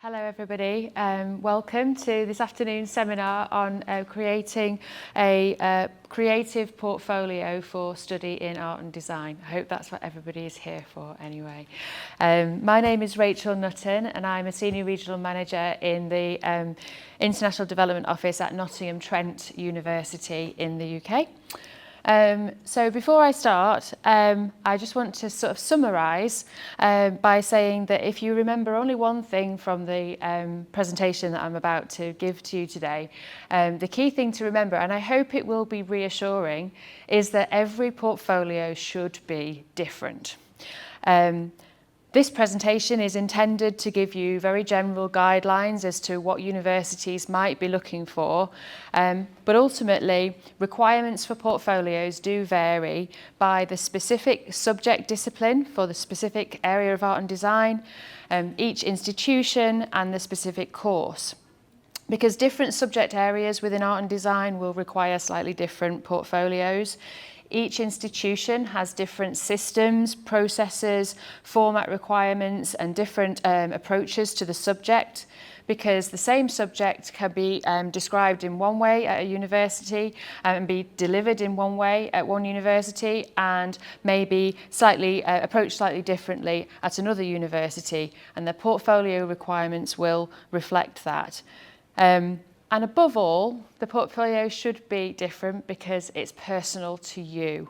Hello everybody, welcome to this afternoon's seminar on creating a creative portfolio for study in art and design. I hope that's what everybody is here for anyway. My name is Rachel Knutton and I'm a Senior Regional Manager in the International Development Office at Nottingham Trent University in the UK. So before I start, I just want to sort of summarise by saying that if you remember only one thing from the presentation that I'm about to give to you today, the key thing to remember, and I hope it will be reassuring, is that every portfolio should be different. This presentation is intended to give you very general guidelines as to what universities might be looking for, but ultimately requirements for portfolios do vary by the specific subject discipline for the specific area of art and design, each institution and the specific course. Because different subject areas within art and design will require slightly different portfolios. Each institution has different systems, processes, format requirements and different approaches to the subject, because the same subject can be described in one way at a university and be delivered in one way at one university and maybe approached slightly differently at another university, and the portfolio requirements will reflect that. And above all, the portfolio should be different because it's personal to you.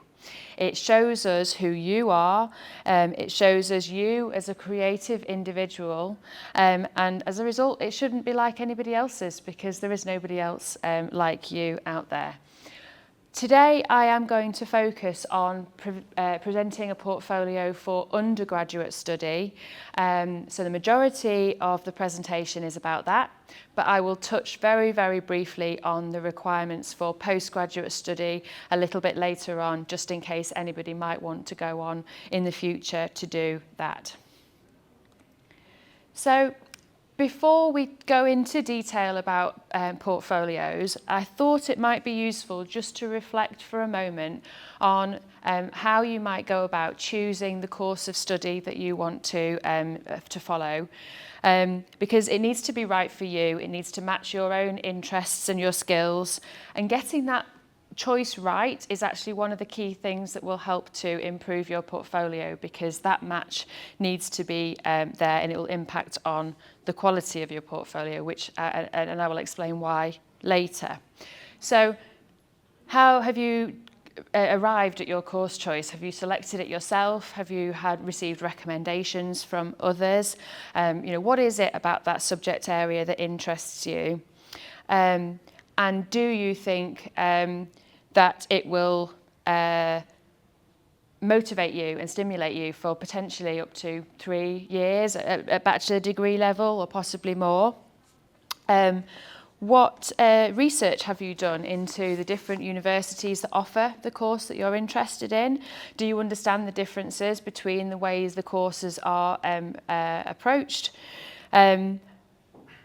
It shows us who you are, it shows us you as a creative individual, and as a result, it shouldn't be like anybody else's because there is nobody else like you out there. Today I am going to focus on presenting a portfolio for undergraduate study, so the majority of the presentation is about that, but I will touch very, very briefly on the requirements for postgraduate study a little bit later on, just in case anybody might want to go on in the future to do that. So, before we go into detail about portfolios, I thought it might be useful just to reflect for a moment on how you might go about choosing the course of study that you want to follow. Because it needs to be right for you, it needs to match your own interests and your skills, and getting that choice right is actually one of the key things that will help to improve your portfolio, because that match needs to be there and it will impact on the quality of your portfolio, and I will explain why later. So how have you arrived at your course choice? Have you selected it yourself? Have you received recommendations from others? What is it about that subject area that interests you? And do you think that it will motivate you and stimulate you for potentially up to 3 years at bachelor degree level or possibly more? What research have you done into the different universities that offer the course that you're interested in? Do you understand the differences between the ways the courses are approached?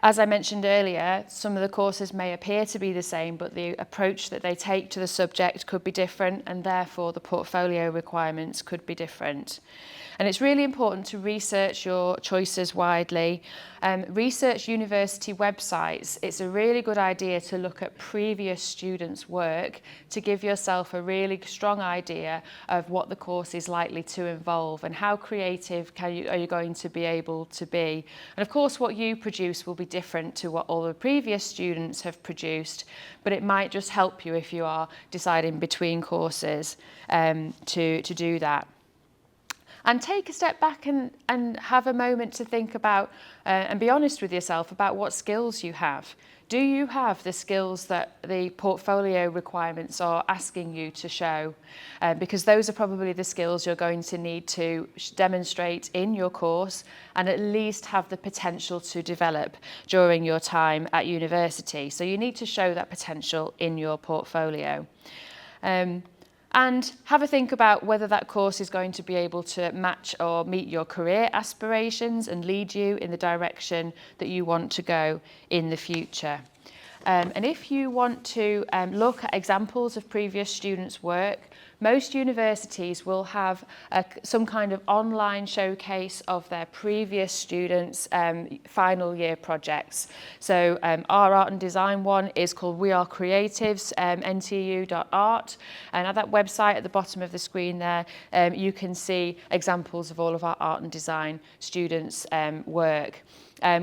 As I mentioned earlier, some of the courses may appear to be the same, but the approach that they take to the subject could be different, and therefore the portfolio requirements could be different. And it's really important to research your choices widely. Research university websites. It's a really good idea to look at previous students' work to give yourself a really strong idea of what the course is likely to involve and how creative are you going to be able to be. And of course, what you produce will be different to what all the previous students have produced, but it might just help you if you are deciding between courses to do that. And take a step back and have a moment to think about and be honest with yourself about what skills you have. Do you have the skills that the portfolio requirements are asking you to show? Because those are probably the skills you're going to need to demonstrate in your course and at least have the potential to develop during your time at university. So you need to show that potential in your portfolio. And have a think about whether that course is going to be able to match or meet your career aspirations and lead you in the direction that you want to go in the future. And if you want to look at examples of previous students' work, most universities will have some kind of online showcase of their previous students' final year projects. So our art and design one is called We Are Creatives, ntu.art, and at that website at the bottom of the screen there, you can see examples of all of our art and design students' work.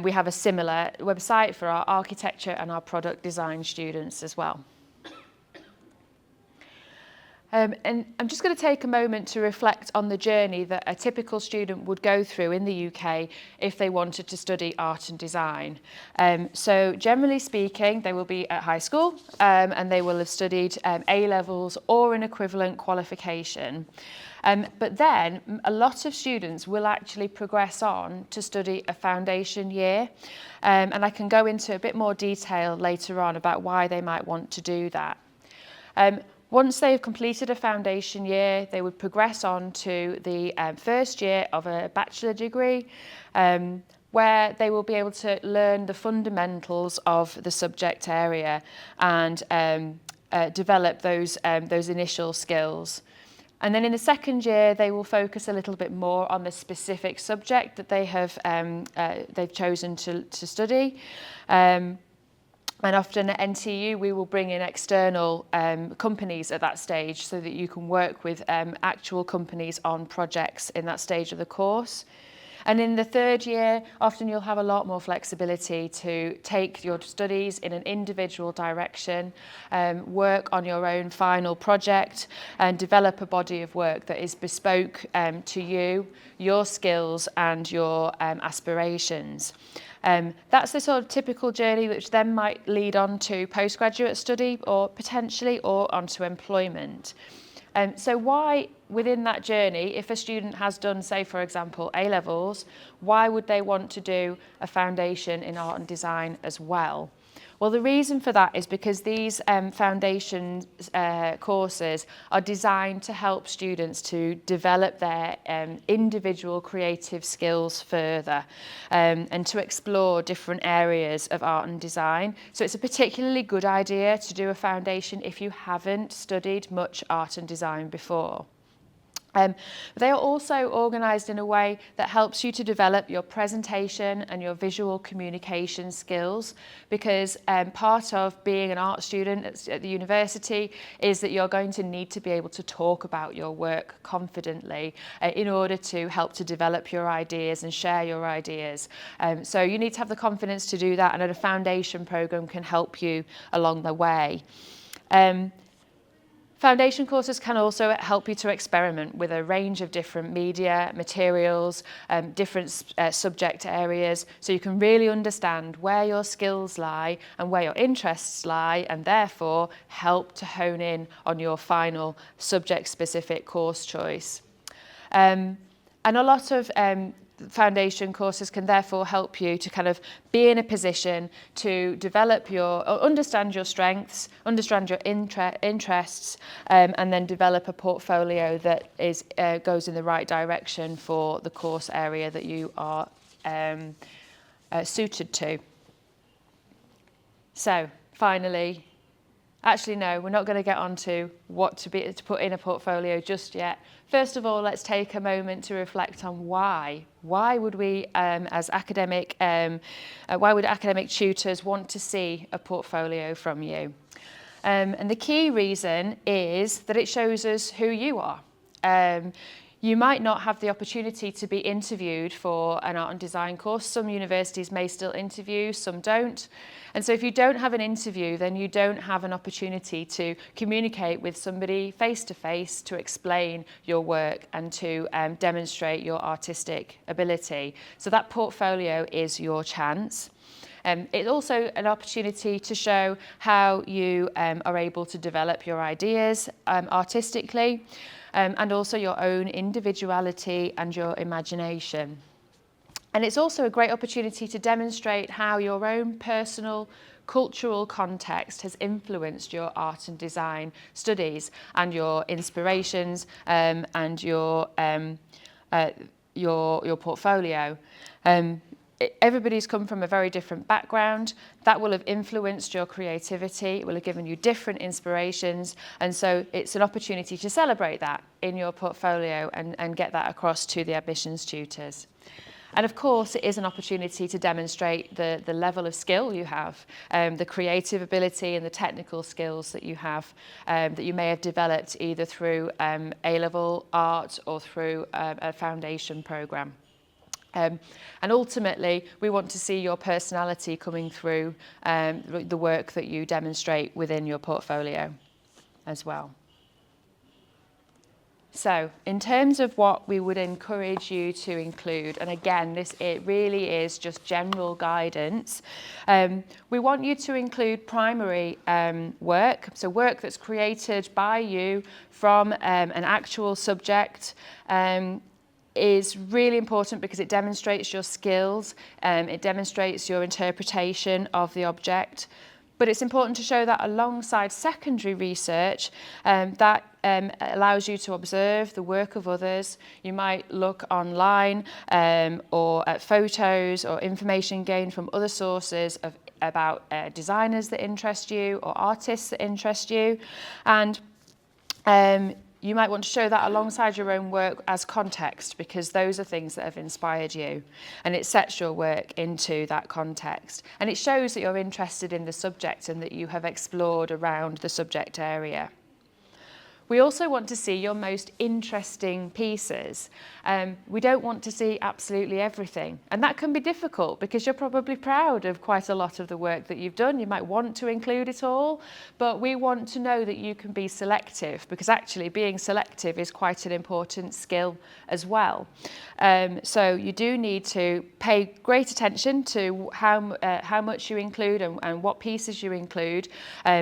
We have a similar website for our architecture and our product design students as well. And I'm just going to take a moment to reflect on the journey that a typical student would go through in the UK if they wanted to study art and design. So generally speaking, they will be at high school and they will have studied A-levels or an equivalent qualification. But then a lot of students will actually progress on to study a foundation year. And I can go into a bit more detail later on about why they might want to do that. Once they've completed a foundation year, they would progress on to the first year of a bachelor degree, where they will be able to learn the fundamentals of the subject area and develop those initial skills. And then in the second year, they will focus a little bit more on the specific subject that they have they've chosen to study. And often at NTU, we will bring in external companies at that stage so that you can work with actual companies on projects in that stage of the course. And in the third year, often you'll have a lot more flexibility to take your studies in an individual direction, work on your own final project and develop a body of work that is bespoke to you, your skills and your aspirations. That's the sort of typical journey which then might lead on to postgraduate study or potentially or onto employment. So why within that journey, if a student has done, say, for example, A-levels, why would they want to do a foundation in art and design as well? Well, the reason for that is because these foundation courses are designed to help students to develop their individual creative skills further and to explore different areas of art and design. So it's a particularly good idea to do a foundation if you haven't studied much art and design before. They are also organised in a way that helps you to develop your presentation and your visual communication skills, because part of being an art student at the university is that you're going to need to be able to talk about your work confidently in order to help to develop your ideas and share your ideas. So you need to have the confidence to do that, and a foundation programme can help you along the way. Foundation courses can also help you to experiment with a range of different media, materials, different subject areas, so you can really understand where your skills lie and where your interests lie, and therefore help to hone in on your final subject-specific course choice. And a lot of foundation courses can therefore help you to kind of be in a position to develop understand your strengths, understand your interests, and then develop a portfolio that goes in the right direction for the course area that you are suited to. So finally, actually no, we're not going to get on to what to put in a portfolio just yet. First of all, let's take a moment to reflect on why. Why would we, why would academic tutors want to see a portfolio from you? And the key reason is that it shows us who you are. You might not have the opportunity to be interviewed for an art and design course. Some universities may still interview, some don't. And so if you don't have an interview, then you don't have an opportunity to communicate with somebody face-to-face to explain your work and to demonstrate your artistic ability. So that portfolio is your chance. It's also an opportunity to show how you are able to develop your ideas artistically, and also your own individuality and your imagination. And it's also a great opportunity to demonstrate how your own personal cultural context has influenced your art and design studies and your inspirations and your portfolio. everybody's come from a very different background. That will have influenced your creativity. It will have given you different inspirations. And so it's an opportunity to celebrate that in your portfolio and get that across to the admissions tutors. And of course, it is an opportunity to demonstrate the level of skill you have, the creative ability and the technical skills that you have, that you may have developed either through A-level art or through a foundation programme. And ultimately, we want to see your personality coming through the work that you demonstrate within your portfolio as well. So, in terms of what we would encourage you to include, and again, it really is just general guidance, we want you to include primary work, so work that's created by you from an actual subject, is really important because it demonstrates your skills, it demonstrates your interpretation of the object. But it's important to show that alongside secondary research that allows you to observe the work of others. You might look online or at photos or information gained from other sources about designers that interest you or artists that interest you. And you might want to show that alongside your own work as context, because those are things that have inspired you, and it sets your work into that context. And it shows that you're interested in the subject and that you have explored around the subject area. We also want to see your most interesting pieces. We don't want to see absolutely everything. And that can be difficult because you're probably proud of quite a lot of the work that you've done. You might want to include it all, but we want to know that you can be selective, because actually being selective is quite an important skill as well. So you do need to pay great attention to how much you include and what pieces you include,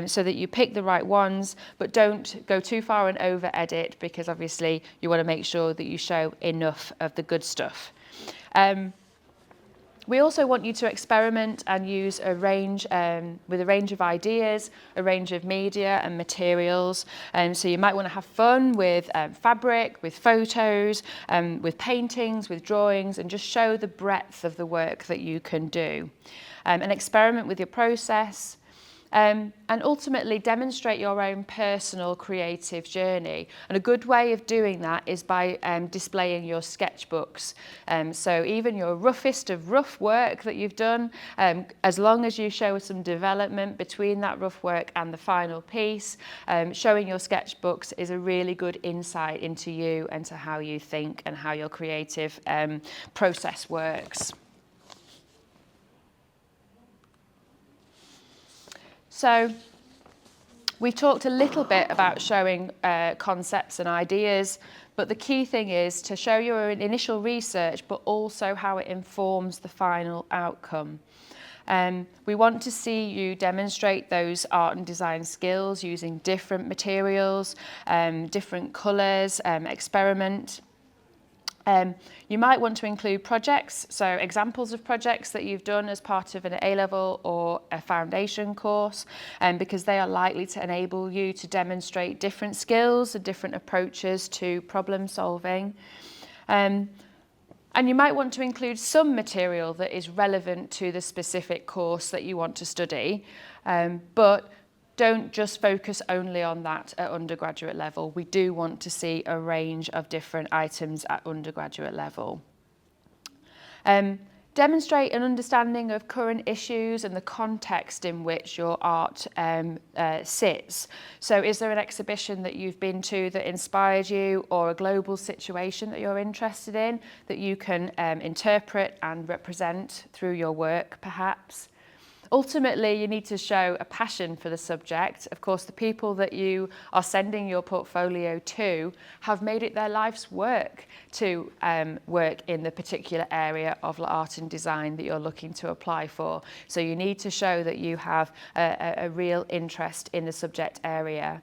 so that you pick the right ones, but don't go too far and over edit, because obviously you want to make sure that you show enough of the good stuff. We also want you to experiment and use with a range of ideas, a range of media and materials. So you might want to have fun with fabric, with photos, with paintings, with drawings, and just show the breadth of the work that you can do. And experiment with your process. And ultimately demonstrate your own personal creative journey. And a good way of doing that is by displaying your sketchbooks. So even your roughest of rough work that you've done, as long as you show some development between that rough work and the final piece, showing your sketchbooks is a really good insight into you and to how you think and how your creative process works. So we've talked a little bit about showing concepts and ideas, but the key thing is to show your initial research, but also how it informs the final outcome. We want to see you demonstrate those art and design skills using different materials, different colours, experiment. You might want to include projects, so examples of projects that you've done as part of an A-level or a foundation course, because they are likely to enable you to demonstrate different skills and different approaches to problem solving. And you might want to include some material that is relevant to the specific course that you want to study, but don't just focus only on that at undergraduate level. We do want to see a range of different items at undergraduate level. Demonstrate an understanding of current issues and the context in which your art sits. So is there an exhibition that you've been to that inspired you, or a global situation that you're interested in that you can interpret and represent through your work perhaps? Ultimately, you need to show a passion for the subject. Of course, the people that you are sending your portfolio to have made it their life's work to work in the particular area of art and design that you're looking to apply for. So you need to show that you have a real interest in the subject area.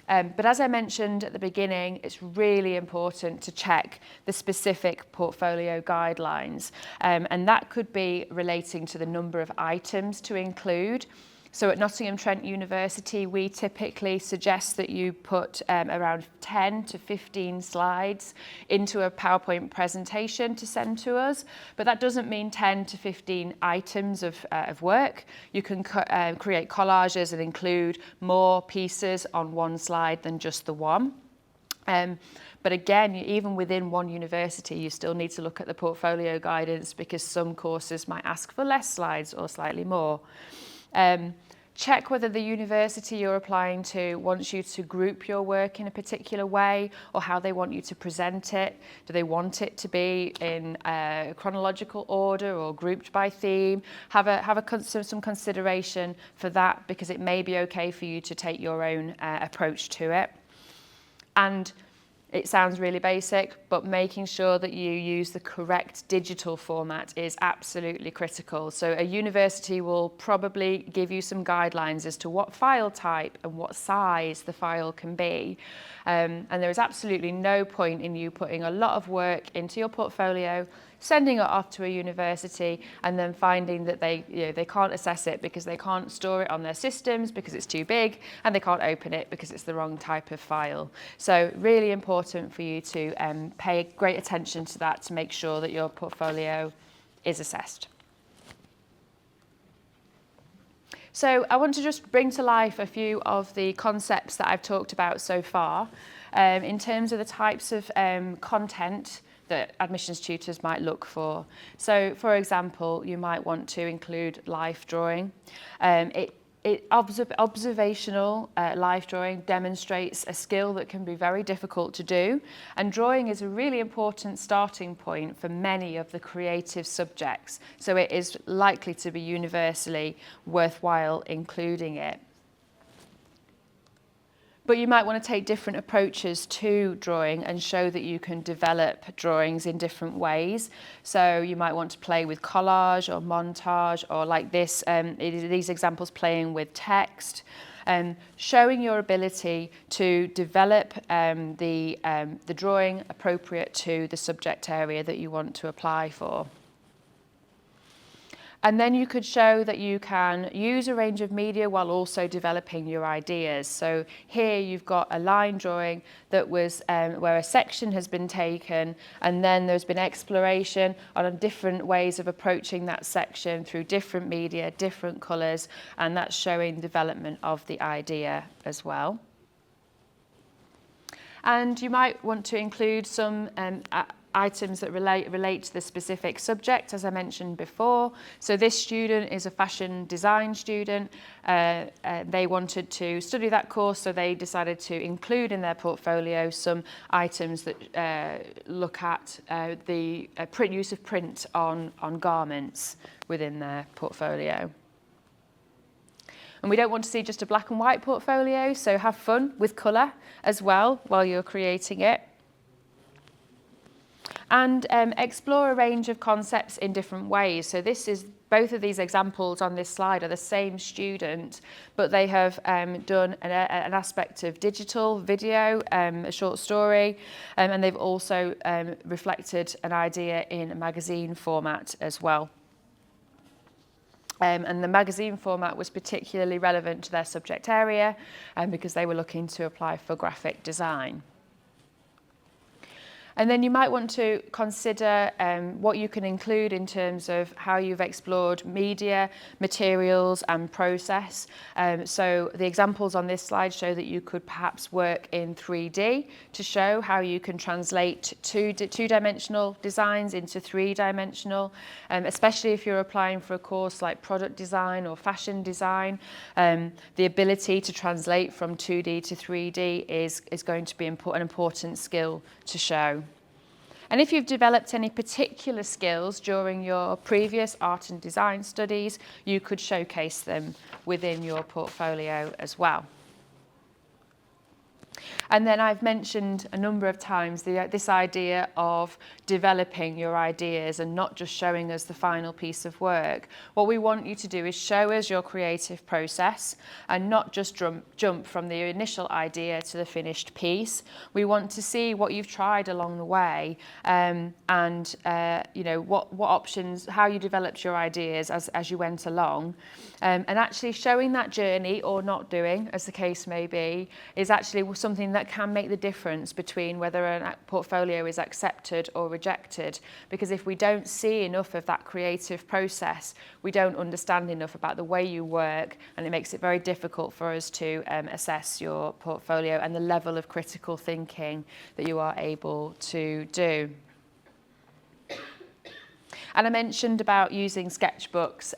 But as I mentioned at the beginning, it's really important to check the specific portfolio guidelines. And that could be relating to the number of items to include. So at Nottingham Trent University, we typically suggest that you put around 10 to 15 slides into a PowerPoint presentation to send to us, but that doesn't mean 10 to 15 items of work. You can create collages and include more pieces on one slide than just the one. But again, even within one university, you still need to look at the portfolio guidance because some courses might ask for less slides or slightly more. Check whether the university you're applying to wants you to group your work in a particular way or how they want you to present it. Do they want it to be in chronological order or grouped by theme? Have some consideration for that because it may be okay for you to take your own approach to it. And it sounds really basic, but making sure that you use the correct digital format is absolutely critical. So a university will probably give you some guidelines as to what file type and what size the file can be. And there is absolutely no point in you putting a lot of work into your portfolio, sending it off to a university and then finding that they can't assess it because they can't store it on their systems because it's too big and they can't open it because it's the wrong type of file. So really important for you to pay great attention to that to make sure that your portfolio is assessed. So I want to just bring to life a few of the concepts that I've talked about so far in terms of the types of content that admissions tutors might look for. So, for example, you might want to include life drawing. Observational life drawing demonstrates a skill that can be very difficult to do, and drawing is a really important starting point for many of the creative subjects, so it is likely to be universally worthwhile including it. But you might want to take different approaches to drawing and show that you can develop drawings in different ways. So you might want to play with collage or montage, or like this, these examples playing with text, showing your ability to develop the drawing appropriate to the subject area that you want to apply for. And then you could show that you can use a range of media while also developing your ideas. So here you've got a line drawing that was where a section has been taken, and then there's been exploration on different ways of approaching that section through different media, different colours, and that's showing development of the idea as well. And you might want to include some items that relate to the specific subject, as I mentioned before. So this student is a fashion design student. They wanted to study that course, so they decided to include in their portfolio some items that look at the use of print on garments within their portfolio. And we don't want to see just a black and white portfolio, so have fun with colour as well while you're creating it. And explore a range of concepts in different ways. So both of these examples on this slide are the same student, but they have done an aspect of digital video, a short story, and they've also reflected an idea in a magazine format as well. And the magazine format was particularly relevant to their subject area because they were looking to apply for graphic design. And then you might want to consider what you can include in terms of how you've explored media, materials and process. So the examples on this slide show that you could perhaps work in 3D to show how you can translate two-dimensional designs into three-dimensional, especially if you're applying for a course like product design or fashion design. The ability to translate from 2D to 3D is going to be an important skill to show. And if you've developed any particular skills during your previous art and design studies, you could showcase them within your portfolio as well. And then I've mentioned a number of times this idea of developing your ideas and not just showing us the final piece of work. What we want you to do is show us your creative process and not just jump from the initial idea to the finished piece. We want to see what you've tried along the way, and you know, what options, how you developed your ideas as you went along, and actually showing that journey, or not doing, as the case may be, is actually something that can make the difference between whether a portfolio is accepted or rejected. Because if we don't see enough of that creative process, we don't understand enough about the way you work, and it makes it very difficult for us to assess your portfolio and the level of critical thinking that you are able to do. And I mentioned about using sketchbooks.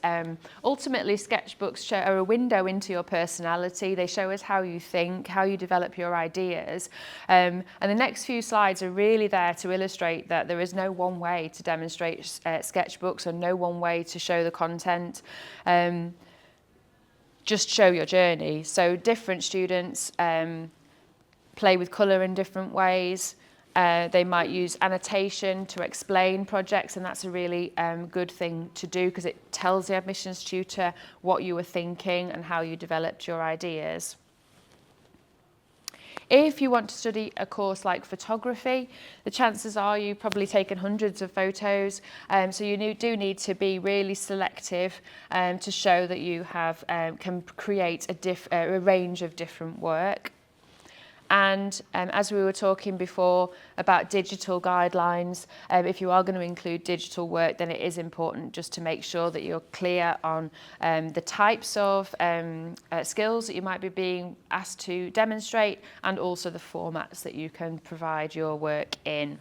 Ultimately, sketchbooks are a window into your personality. They show us how you think, how you develop your ideas. And the next few slides are really there to illustrate that there is no one way to demonstrate sketchbooks, or no one way to show the content. Just show your journey. So different students play with colour in different ways. They might use annotation to explain projects, and that's a really good thing to do, because it tells the admissions tutor what you were thinking and how you developed your ideas. If you want to study a course like photography, the chances are you've probably taken hundreds of photos, so you do need to be really selective to show that you have can create a range of different work. And as we were talking before about digital guidelines, if you are going to include digital work, then it is important just to make sure that you're clear on the types of skills that you might be being asked to demonstrate, and also the formats that you can provide your work in.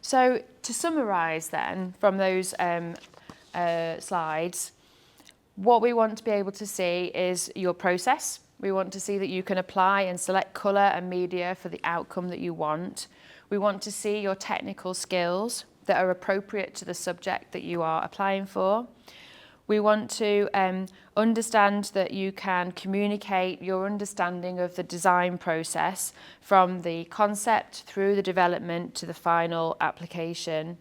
So to summarise then from those slides, what we want to be able to see is your process. We want to see that you can apply and select colour and media for the outcome that you want. We want to see your technical skills that are appropriate to the subject that you are applying for. We want to understand that you can communicate your understanding of the design process from the concept through the development to the final application.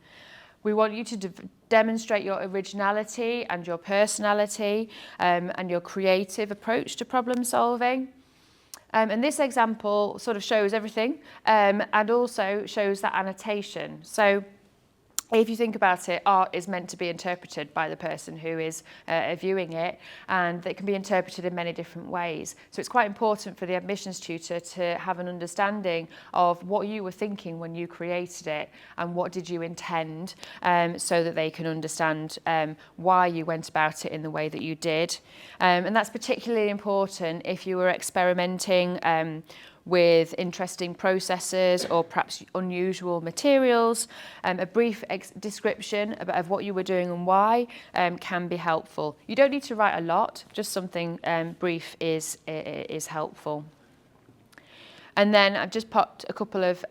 We want you to demonstrate your originality and your personality and your creative approach to problem solving. And this example sort of shows everything and also shows that annotation. So if you think about it, art is meant to be interpreted by the person who is viewing it, and it can be interpreted in many different ways. So it's quite important for the admissions tutor to have an understanding of what you were thinking when you created it, and what did you intend, so that they can understand why you went about it in the way that you did. And that's particularly important if you were experimenting with interesting processes or perhaps unusual materials. A brief description of what you were doing and why can be helpful. You don't need to write a lot, just something brief is helpful. And then I've just popped a couple of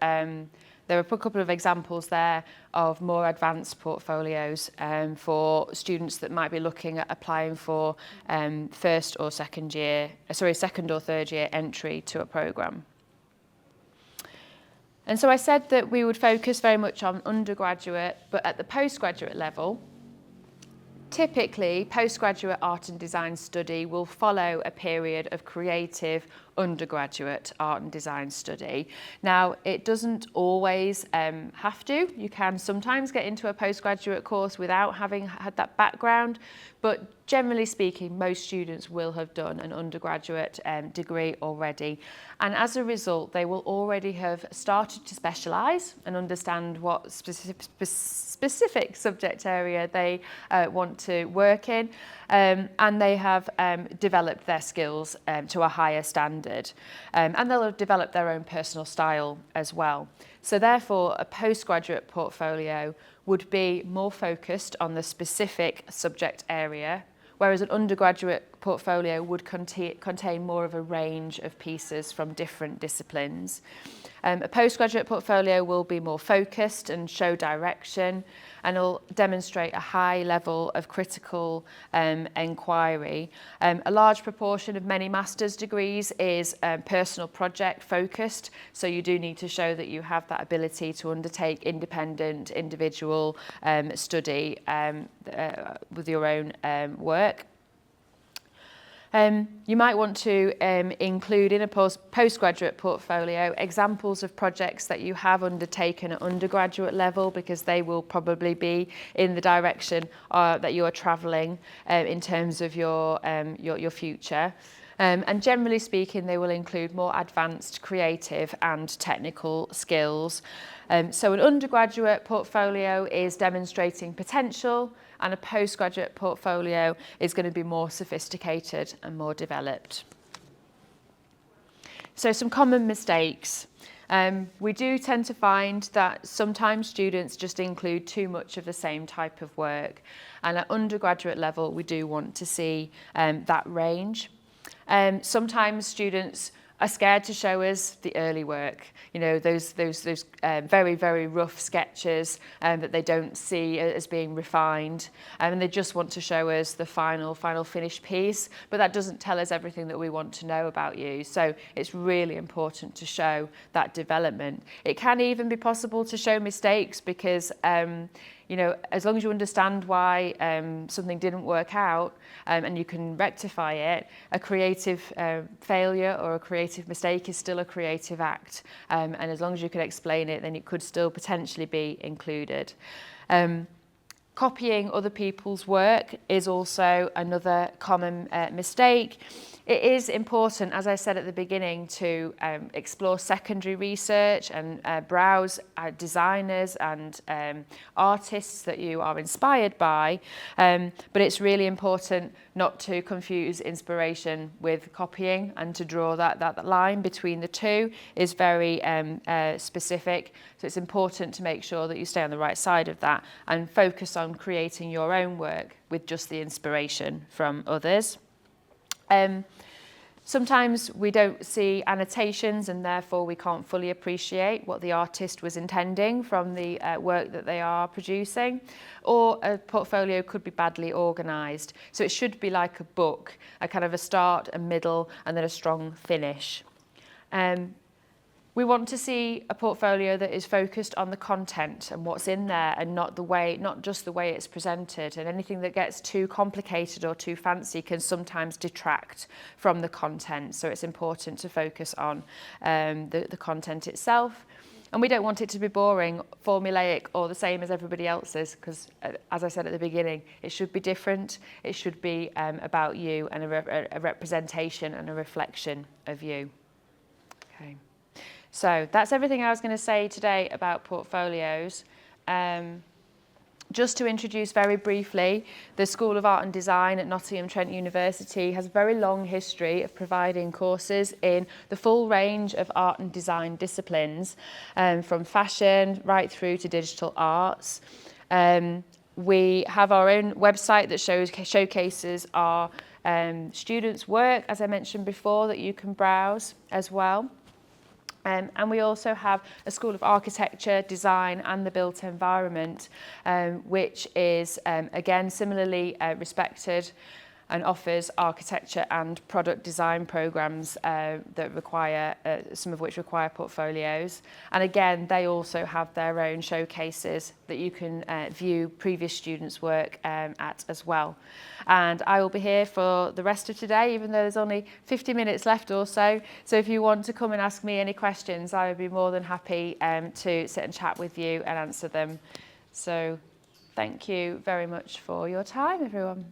there are a couple of examples there of more advanced portfolios for students that might be looking at applying for second or third year entry to a programme. And so I said that we would focus very much on undergraduate, but at the postgraduate level, typically postgraduate art and design study will follow a period of creative undergraduate art and design study. Now, it doesn't always have to. You can sometimes get into a postgraduate course without having had that background, but generally speaking, most students will have done an undergraduate degree already. And as a result, they will already have started to specialise and understand what specific subject area they want to work in, and they have developed their skills to a higher standard. And they'll have developed their own personal style as well. So therefore, a postgraduate portfolio would be more focused on the specific subject area, whereas an undergraduate portfolio would contain more of a range of pieces from different disciplines. A postgraduate portfolio will be more focused and show direction, and will demonstrate a high level of critical inquiry. A large proportion of many master's degrees is personal project focused, so you do need to show that you have that ability to undertake independent, individual study with your own work. You might want to include in a postgraduate portfolio examples of projects that you have undertaken at undergraduate level, because they will probably be in the direction that you are travelling in terms of your future. And generally speaking, they will include more advanced creative and technical skills. So an undergraduate portfolio is demonstrating potential, and a postgraduate portfolio is going to be more sophisticated and more developed. So some common mistakes. We do tend to find that sometimes students just include too much of the same type of work, and at undergraduate level we do want to see that range. Sometimes students are scared to show us the early work, you know, those very, very rough sketches that they don't see as being refined, and they just want to show us the final finished piece, but that doesn't tell us everything that we want to know about you. So it's really important to show that development. It can even be possible to show mistakes, because you know, as long as you understand why something didn't work out and you can rectify it, a creative failure or a creative mistake is still a creative act. And as long as you can explain it, then it could still potentially be included. Copying other people's work is also another common mistake. It is important, as I said at the beginning, to explore secondary research and browse designers and artists that you are inspired by, but it's really important not to confuse inspiration with copying, and to draw that line between the two is very specific. So it's important to make sure that you stay on the right side of that and focus on creating your own work with just the inspiration from others. Sometimes we don't see annotations, and therefore we can't fully appreciate what the artist was intending from the work that they are producing. Or a portfolio could be badly organised. So it should be like a book, a kind of a start, a middle, and then a strong finish. We want to see a portfolio that is focused on the content and what's in there, and not just the way it's presented. And anything that gets too complicated or too fancy can sometimes detract from the content. So it's important to focus on the content itself. And we don't want it to be boring, formulaic, or the same as everybody else's, because as I said at the beginning, it should be different. It should be about you, and a representation and a reflection of you. Okay. So that's everything I was going to say today about portfolios. Just to introduce very briefly, the School of Art and Design at Nottingham Trent University has a very long history of providing courses in the full range of art and design disciplines, from fashion right through to digital arts. We have our own website that showcases our students' work, as I mentioned before, that you can browse as well. And we also have a School of Architecture, Design and the Built Environment, which is, again, similarly respected and offers architecture and product design programs that require, some of which require portfolios. And again, they also have their own showcases that you can view previous students' work at as well. And I will be here for the rest of today, even though there's only 50 minutes left or so. So if you want to come and ask me any questions, I would be more than happy to sit and chat with you and answer them. So thank you very much for your time, everyone.